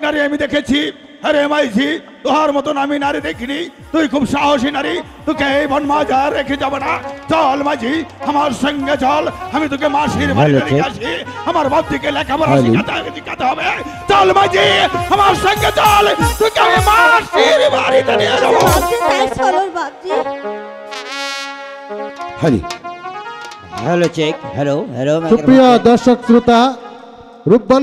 নারী আমি দেখেছি। আরে মাইজি, তোহার মতন আমি নারী দেখিনি। তুই খুব সাহসী নারী, তোকে এই বনমাজার রেখে যাব না। চল মাঝি, আমার সঙ্গে চল, আমি তোকে মাসির বাড়িতে রেখে আসি। আমার বাপজিকে লেখাপড়া শিখাতে হবে। চল মাঝি, আমার সঙ্গে চল, তোকে আমি মাসির বাড়িতে নিয়ে যাবো। Hello check, hello hello. সুপ্রিয় দর্শক শ্রোতা, রূপবান